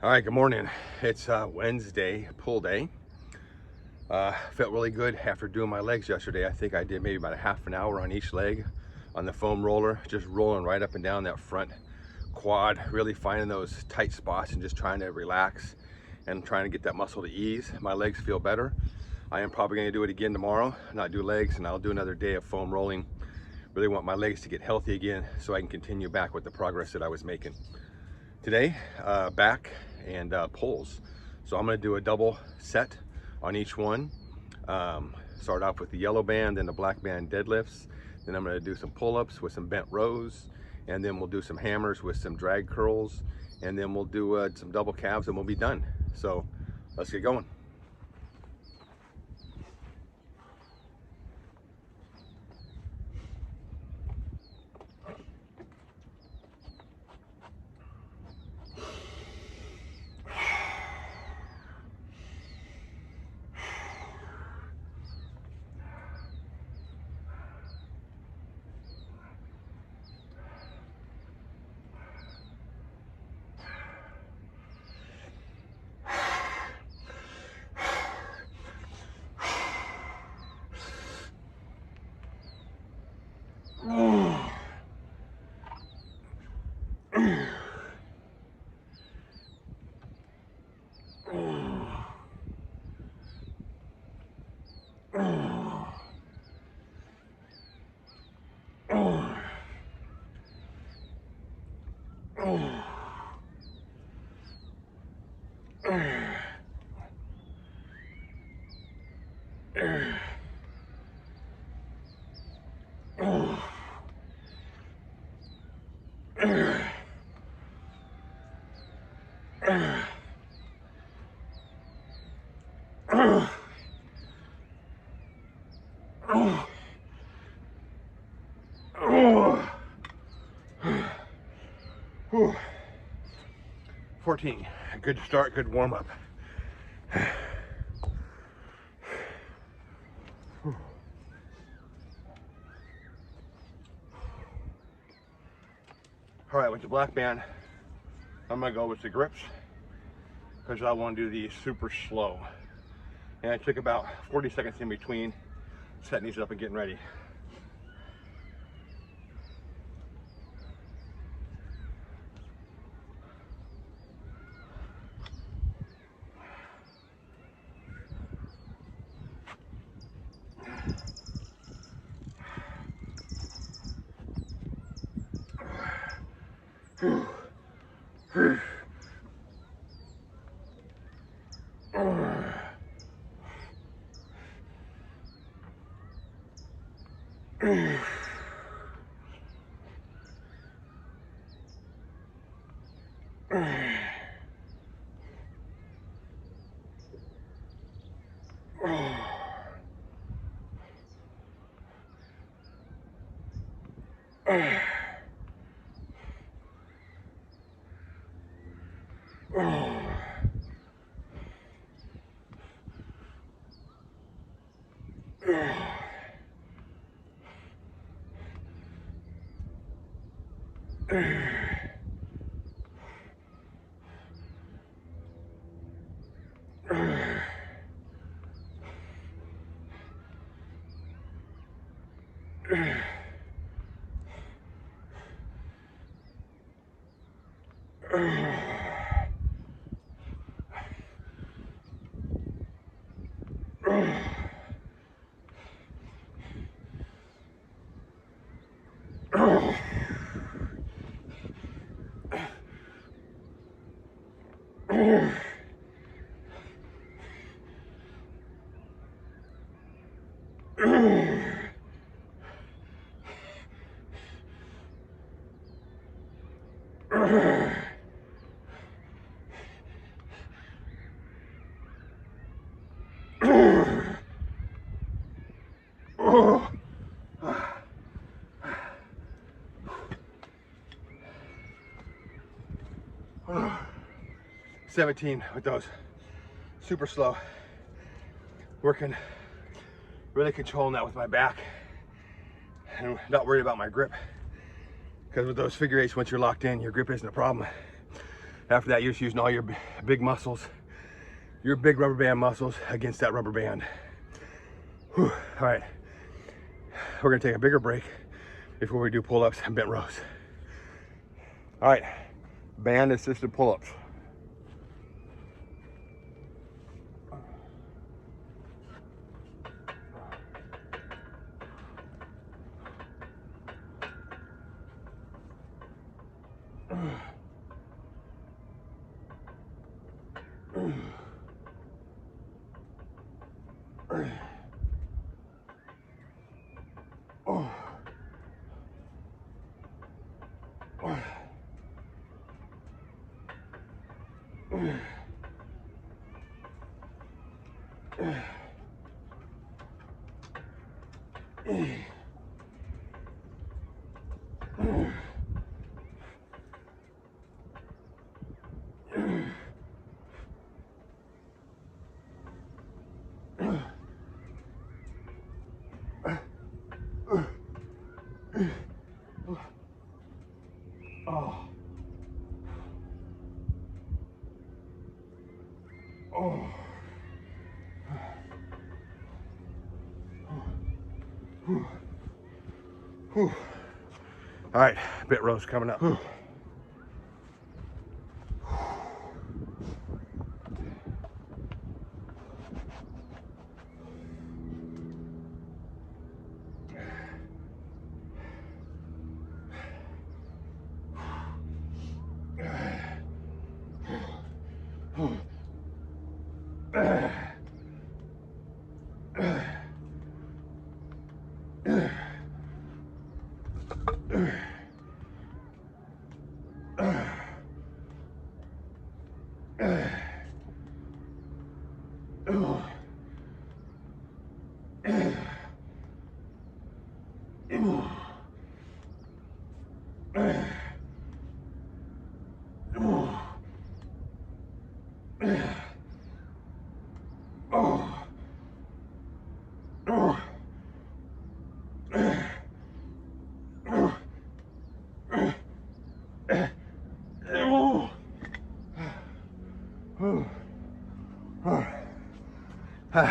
All right, good morning. It's Wednesday, pull day. Felt really good after doing my legs yesterday. I think I did maybe about a half an hour on each leg on the foam roller, just rolling right up and down that front quad, really finding those tight spots and just trying to relax and trying to get that muscle to ease. My legs feel better. I am probably going to do it again tomorrow, not do legs, and I'll do another day of foam rolling. Really want my legs to get healthy again so I can continue back with the progress that I was making. Today, back and pulls. So I'm going to do a double set on each one. Start off with the yellow band, then the black band deadlifts. Then I'm going to do some pull-ups with some bent rows, and then we'll do some hammers with some drag curls, and then we'll do some double calves, and we'll be done. So let's get going. Oh. 14. Good start, good warm up. All right, with the black band, I'm gonna go with the grips because I want to do these super slow. And I took about 40 seconds in between setting these up and getting ready. Oh. 17 with those, super slow. Working, really controlling that with my back and not worried about my grip. Because with those figure eights, once you're locked in, your grip isn't a problem. After that, you're just using all your big muscles, your big rubber band muscles against that rubber band. Whew. All right, we're gonna take a bigger break before we do pull-ups and bent rows. All right, band assisted pull-ups. All right, bit rows coming up.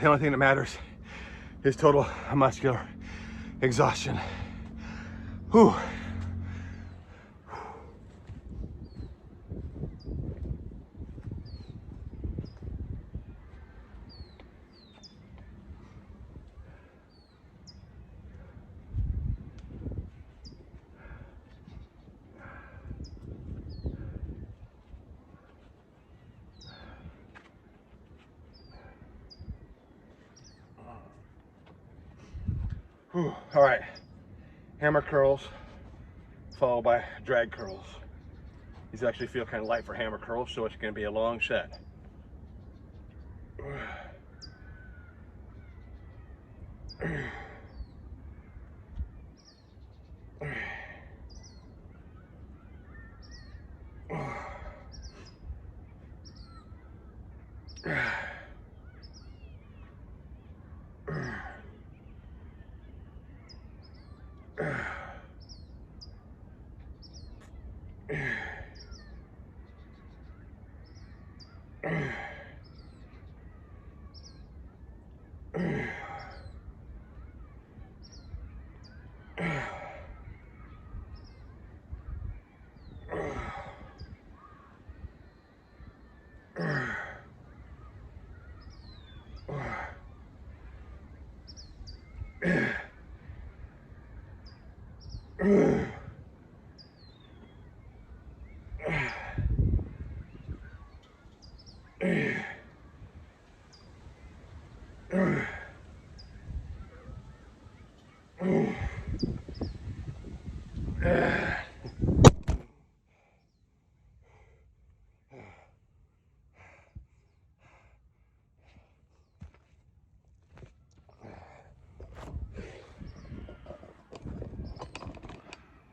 The only thing that matters is total muscular exhaustion. Whew. All right, hammer curls followed by drag curls. These actually feel kind of light for hammer curls, so it's going to be a long set.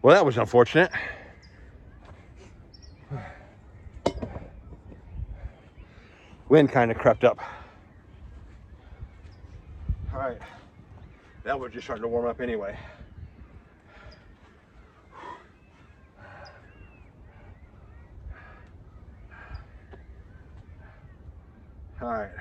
Well, that was unfortunate. Wind kind of crept up. All right, that was just starting to warm up anyway. All right.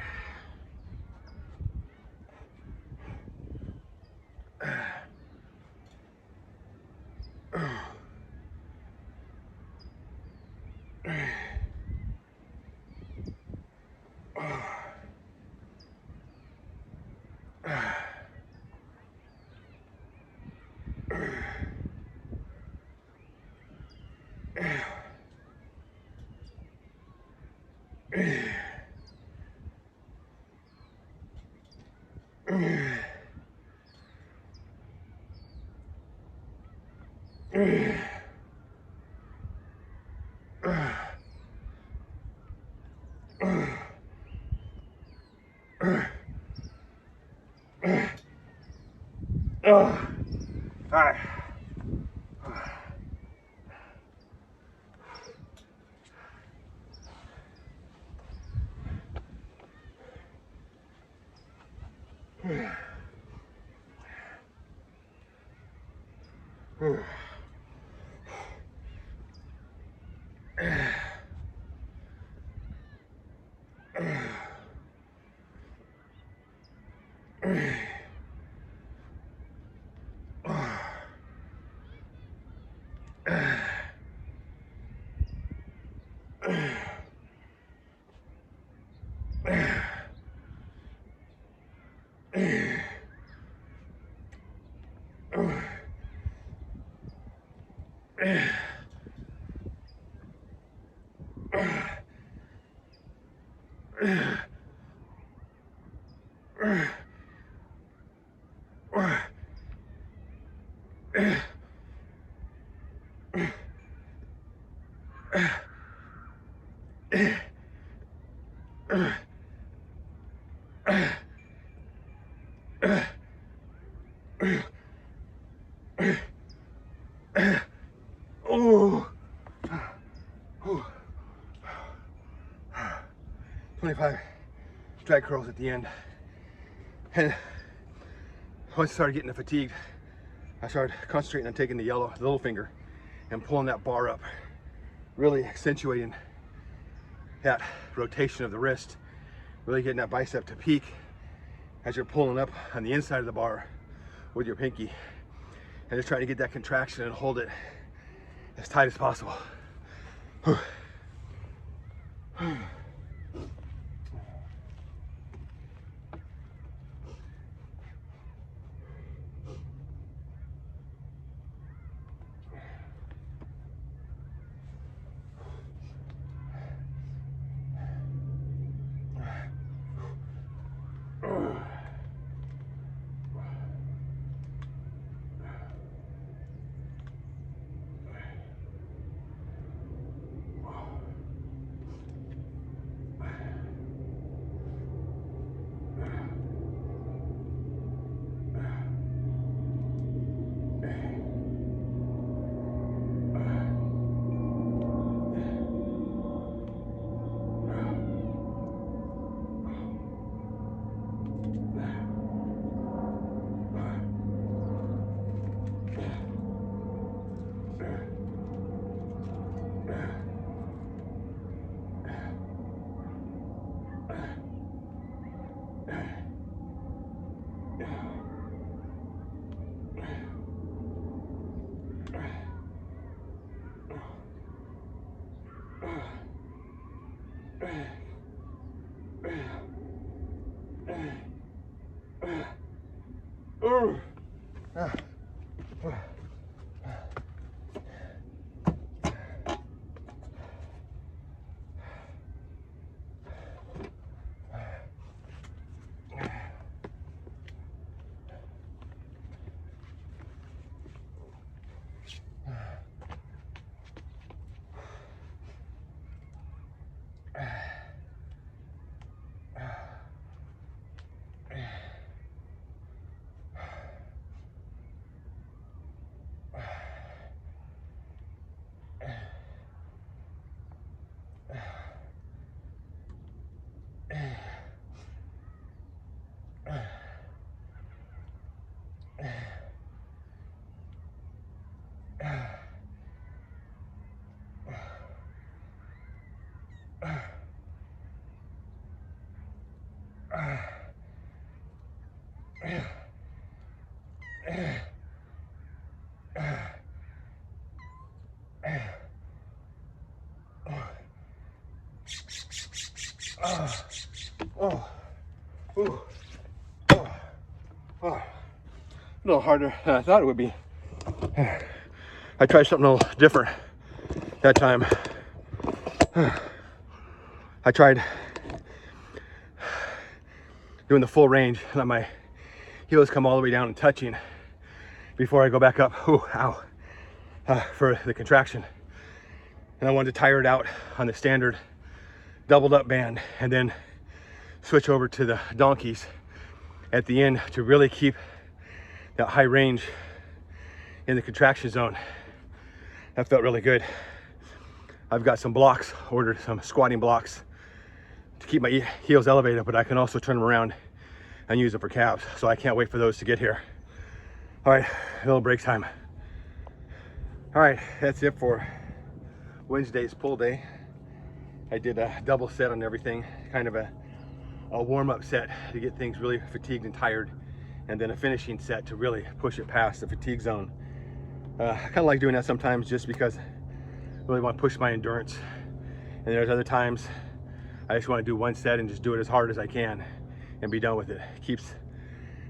All right. Oh, 25 drag curls at the end. And once I started getting fatigued, I started concentrating on taking the little finger and pulling that bar up, really accentuating that rotation of the wrist, really getting that bicep to peak as you're pulling up on the inside of the bar with your pinky, and just trying to get that contraction and hold it as tight as possible. Oh, ooh, oh, oh. A little harder than I thought it would be. I tried something a little different that time. I tried doing the full range, let my heels come all the way down and touching before I go back up. Ooh, ow, for the contraction. And I wanted to tire it out on the standard doubled up band and then switch over to the donkeys at the end to really keep that high range in the contraction zone. That felt really good. I've got some blocks, ordered some squatting blocks to keep my heels elevated, but I can also turn them around and use them for calves. So I can't wait for those to get here. All right, a little break time. All right, that's it for Wednesday's pull day. I did a double set on everything, kind of a warm-up set to get things really fatigued and tired, and then a finishing set to really push it past the fatigue zone. I kind of like doing that sometimes just because I really want to push my endurance. And there's other times I just want to do one set and just do it as hard as I can and be done with it. It keeps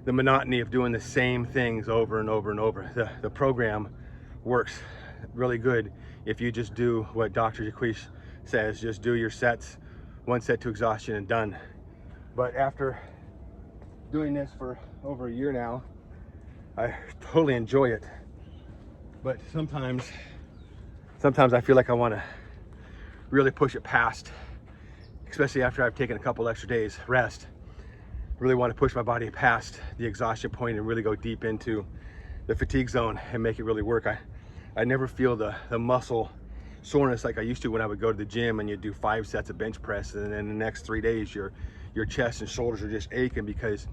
the monotony of doing the same things over and over and over. The program works really good if you just do what Dr. Jaquish says, just do your sets, one set to exhaustion and done. But after doing this for over a year now, I totally enjoy it. But sometimes I feel like I want to really push it past, especially after I've taken a couple extra days rest. Really want to push my body past the exhaustion point and really go deep into the fatigue zone and make it really work. I never feel the muscle soreness like I used to when I would go to the gym and you do 5 sets of bench press, and then the next 3 days your chest and shoulders are just aching because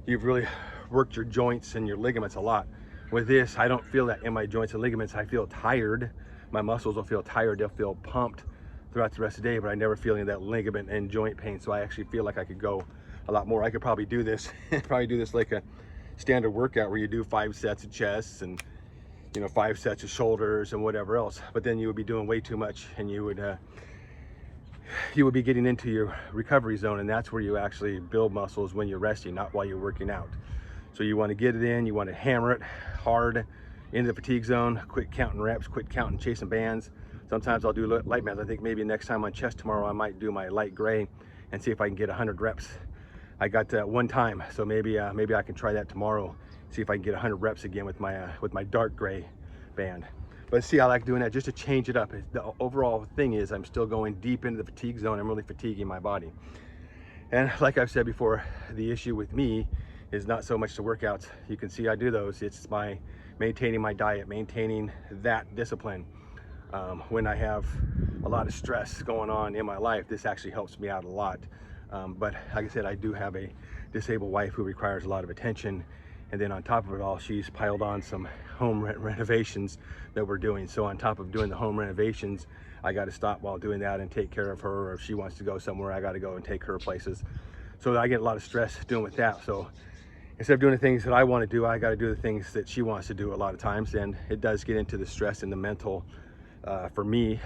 you've really worked your joints and your ligaments a lot. With this, I don't feel that in my joints and ligaments. I feel tired. My muscles will feel tired. They'll feel pumped throughout the rest of the day, but I never feel any of that ligament and joint pain. So I actually feel like I could go a lot more. I could probably do this, like a standard workout where you do 5 sets of chests and 5 sets of shoulders and whatever else. But then you would be doing way too much, and you would be getting into your recovery zone, and that's where you actually build muscles when you're resting, not while you're working out. So you want to get it in, you want to hammer it hard into the fatigue zone, quit counting reps, quit counting chasing bands. Sometimes I'll do light bands. I think maybe next time on chest tomorrow I might do my light gray and see if I can get 100 reps. I got that one time, so maybe I can try that tomorrow, see if I can get 100 reps again with my dark gray band. But see, I like doing that just to change it up. The overall thing is I'm still going deep into the fatigue zone. I'm really fatiguing my body. And like I've said before, the issue with me is not so much the workouts. You can see I do those. It's my maintaining my diet, maintaining that discipline. When I have a lot of stress going on in my life, this actually helps me out a lot. But like I said, I do have a disabled wife who requires a lot of attention. And then on top of it all, she's piled on some home renovations that we're doing. So on top of doing the home renovations, I got to stop while doing that and take care of her. Or if she wants to go somewhere, I got to go and take her places. So I get a lot of stress doing with that. So instead of doing the things that I want to do, I got to do the things that she wants to do a lot of times. And it does get into the stress and the mental for me.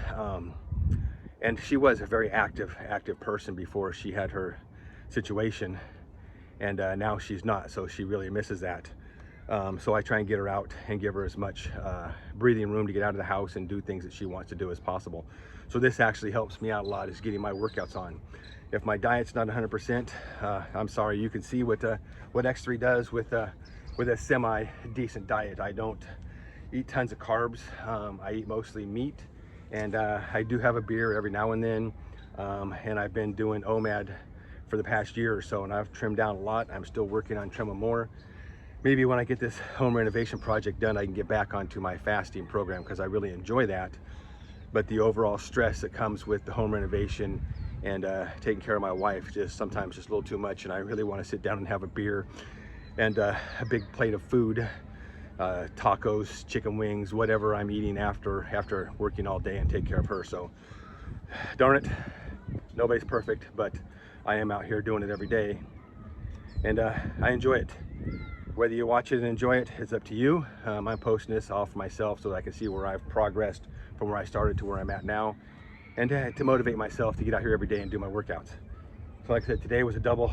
And she was a very active person before she had her situation. And now she's not, so she really misses that. So I try and get her out and give her as much breathing room to get out of the house and do things that she wants to do as possible. So this actually helps me out a lot, is getting my workouts on. If my diet's not 100%, I'm sorry. You can see what X3 does with a semi-decent diet. I don't eat tons of carbs. I eat mostly meat, and I do have a beer every now and then. And I've been doing OMAD for the past year or so, and I've trimmed down a lot. I'm still working on trimming more. Maybe when I get this home renovation project done, I can get back onto my fasting program, because I really enjoy that. But the overall stress that comes with the home renovation and taking care of my wife, sometimes just a little too much, and I really want to sit down and have a beer and a big plate of food, tacos, chicken wings, whatever I'm eating after working all day and take care of her. So darn it, nobody's perfect, but I am out here doing it every day, and I enjoy it. Whether you watch it and enjoy it, it's up to you. I'm posting this all for myself so that I can see where I've progressed from where I started to where I'm at now, and to motivate myself to get out here every day and do my workouts. So like I said, today was a double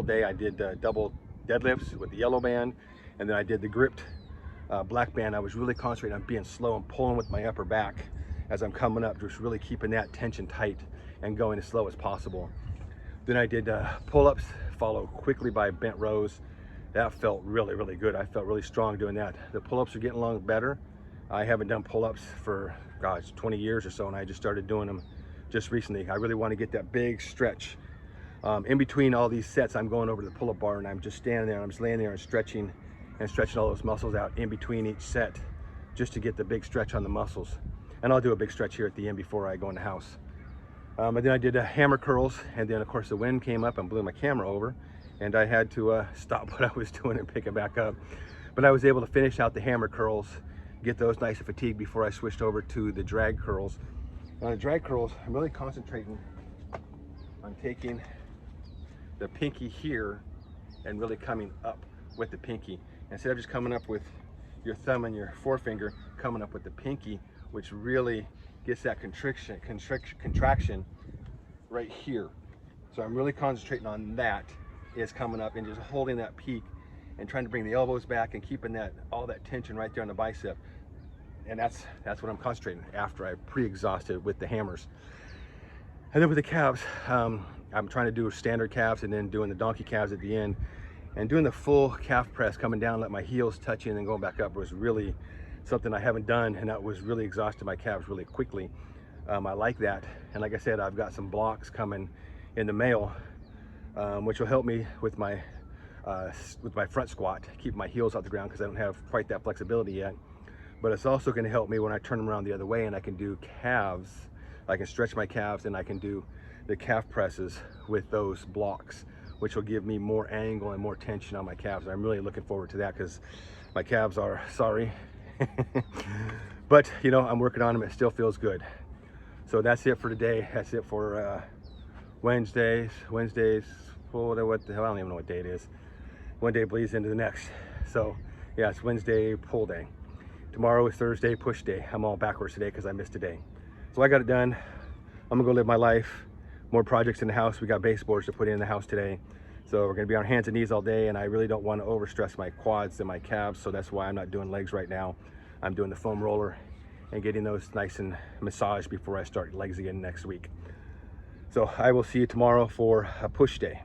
day. I did double deadlifts with the yellow band, and then I did the gripped black band. I was really concentrating on being slow and pulling with my upper back as I'm coming up, just really keeping that tension tight and going as slow as possible. Then I did pull-ups, followed quickly by bent rows. That felt really, really good. I felt really strong doing that. The pull-ups are getting along better. I haven't done pull-ups for, gosh, 20 years or so, and I just started doing them just recently. I really want to get that big stretch. In between all these sets, I'm going over to the pull-up bar, and I'm just standing there, I'm just laying there and stretching all those muscles out in between each set, just to get the big stretch on the muscles. And I'll do a big stretch here at the end before I go in the house. And then I did hammer curls, and then of course the wind came up and blew my camera over, and I had to stop what I was doing and pick it back up. But I was able to finish out the hammer curls, get those nice and fatigued before I switched over to the drag curls. On the drag curls, I'm really concentrating on taking the pinky here and really coming up with the pinky. Instead of just coming up with your thumb and your forefinger, coming up with the pinky, which really gets that contraction right here. So I'm really concentrating on that, is coming up and just holding that peak and trying to bring the elbows back and keeping that all that tension right there on the bicep. And that's what I'm concentrating after I pre-exhausted with the hammers. And then with the calves, I'm trying to do standard calves and then doing the donkey calves at the end, and doing the full calf press, coming down, let my heels touch in and then going back up was really something I haven't done, and that was really exhausted my calves really quickly. I like that, and like I said, I've got some blocks coming in the mail, which will help me with my front squat, keep my heels off the ground because I don't have quite that flexibility yet. But it's also going to help me when I turn them around the other way and I can do calves. I can stretch my calves and I can do the calf presses with those blocks, which will give me more angle and more tension on my calves. I'm really looking forward to that because my calves are sorry. But you know, I'm working on them. It still feels good. So that's it for today. That's it for Wednesdays. Well, what the hell, I don't even know what day it is. One day bleeds into the next. So yeah, it's Wednesday pull day. Tomorrow is Thursday push day. I'm all backwards today because I missed a day. So I got it done. I'm gonna go live my life. More projects in the house. We got baseboards to put in the house today. So we're gonna be on hands and knees all day, and I really don't want to overstress my quads and my calves, so that's why I'm not doing legs right now. I'm doing the foam roller and getting those nice and massaged before I start legs again next week. So I will see you tomorrow for a push day.